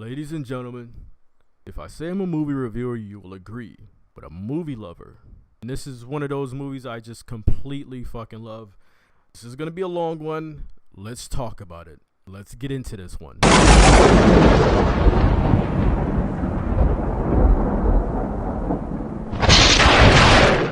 Ladies and gentlemen, if I say I'm a movie reviewer, you will agree, but a movie lover. And this is one of those movies I just completely fucking love. This is going to be a long one. Let's talk about it. Let's get into this one.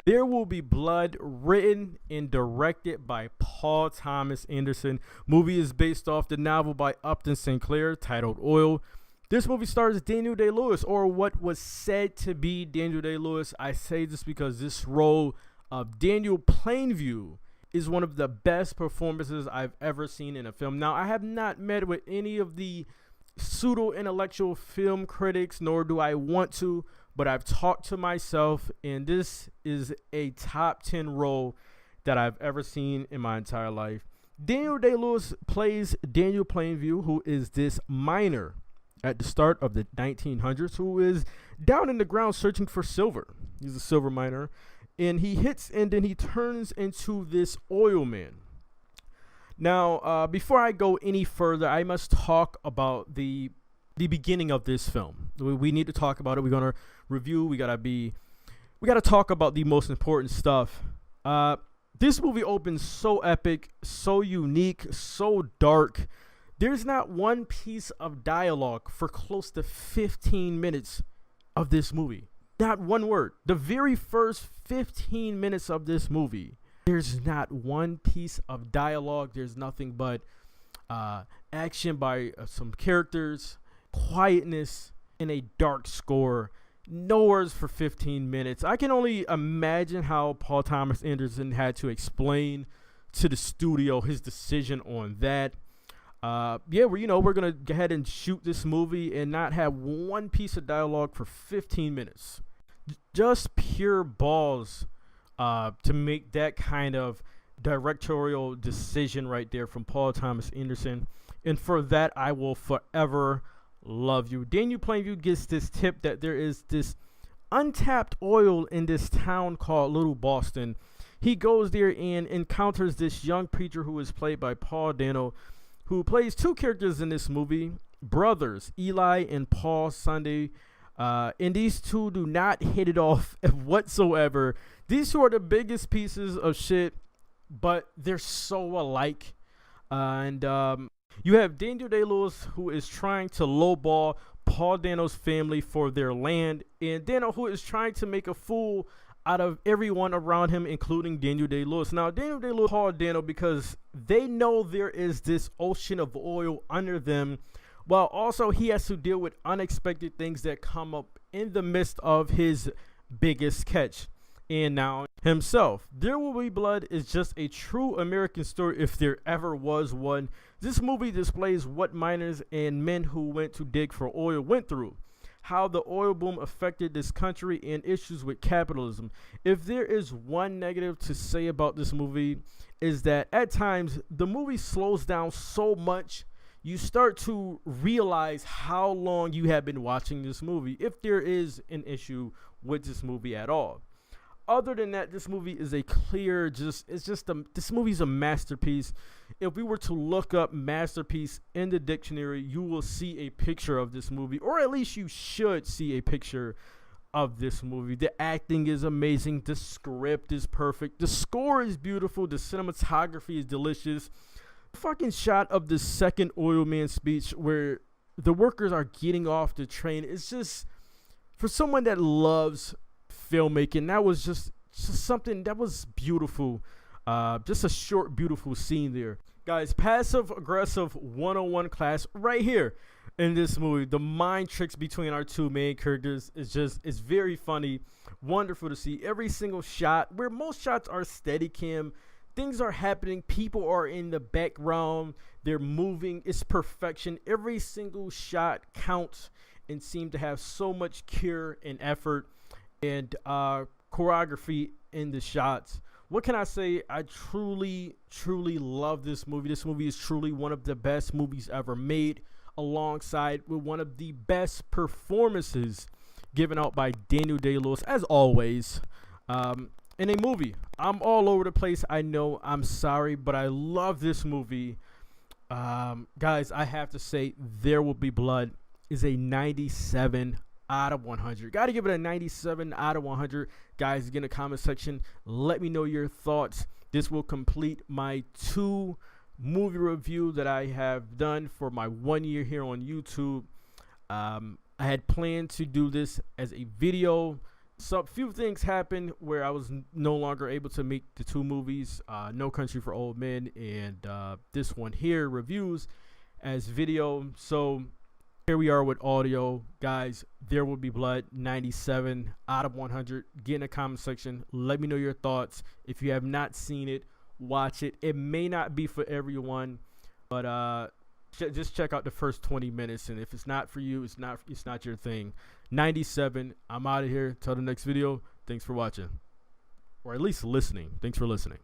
There Will Be Blood, written and directed by Paul Thomas Anderson. Movie is based off the novel by Upton Sinclair titled Oil. This movie stars Daniel Day-Lewis, or what was said to be Daniel Day-Lewis. I say this because this role of Daniel Plainview is one of the best performances I've ever seen in a film. Now, I have not met with any of the pseudo-intellectual film critics, nor do I want to, but I've talked to myself, and this is a top 10 role that I've ever seen in my entire life. Daniel Day-Lewis plays Daniel Plainview, who is this miner at the start of the 1900s, who is down in the ground searching for silver. He's a silver miner, and he hits and then he turns into this oil man. Now, before I go any further, I must talk about the beginning of this film. We need to talk about it. We're gonna review. We gotta talk about the most important stuff. This movie opens so epic, so unique, so dark. There's not one piece of dialogue for close to 15 minutes of this movie. Not one word. The very first 15 minutes of this movie, there's not one piece of dialogue. There's nothing but action by some characters, quietness, and a dark score. No words for 15 minutes. I can only imagine how Paul Thomas Anderson had to explain to the studio his decision on that. We're gonna go ahead and shoot this movie and not have one piece of dialogue for 15 minutes. Just pure balls to make that kind of directorial decision right there from Paul Thomas Anderson, and for that I will forever love you. Daniel Plainview gets this tip that there is this untapped oil in this town called Little Boston. He goes there and encounters this young preacher who is played by Paul Dano, who plays two characters in this movie, brothers, Eli and Paul Sunday. And these two do not hit it off whatsoever. These two are the biggest pieces of shit, but they're so alike. You have Daniel Day-Lewis, who is trying to lowball Paul Dano's family for their land, and Dano, who is trying to make a fool out of everyone around him, including Daniel Day-Lewis. Now, Daniel Day-Lewis called Dano because they know there is this ocean of oil under them, while also he has to deal with unexpected things that come up in the midst of his biggest catch. And now himself. There Will Be Blood is just a true American story if there ever was one. This movie displays what miners and men who went to dig for oil went through, how the oil boom affected this country, and issues with capitalism. If there is one negative to say about this movie, is that at times the movie slows down so much you start to realize how long you have been watching this movie, if there is an issue with this movie at all. Other than that, this movie is a clear, this movie's a masterpiece. If we were to look up masterpiece in the dictionary, you will see a picture of this movie, or at least you should see a picture of this movie. The acting is amazing. The script is perfect. The score is beautiful. The cinematography is delicious. Fucking shot of the second oil man speech where the workers are getting off the train. It's just, for someone that loves filmmaking, that was just something that was beautiful. Just a short, beautiful scene there. Guys, passive aggressive 101 class right here in this movie. The mind tricks between our two main characters is very funny, wonderful to see. Every single shot, where most shots are steady cam, things are happening, people are in the background, they're moving, it's perfection. Every single shot counts and seemed to have so much care and effort and choreography in the shots. What can I say? I truly love this movie. This movie is truly one of the best movies ever made, alongside with one of the best performances given out by Daniel Day-Lewis, as always, in a movie. I'm all over the place, I know, I'm sorry, but I love this movie. Guys, I have to say, There Will Be Blood is a 97 out of 100. Got to give it a 97 out of 100. Guys, get in the comment section. Let me know your thoughts. This will complete my 2 movie review that I have done for my 1 year here on YouTube. I had planned to do this as a video. So a few things happened where I was no longer able to make the 2 movies, No Country for Old Men and this one here, reviews as video. So here we are with audio. Guys, There Will Be Blood, 97 out of 100. Get in the comment section. Let me know your thoughts. If you have not seen it, watch it. It may not be for everyone, but just check out the first 20 minutes, and if it's not for you, it's not your thing. 97. I'm out of here. Till the next video. Thanks for watching, or at least listening. Thanks for listening.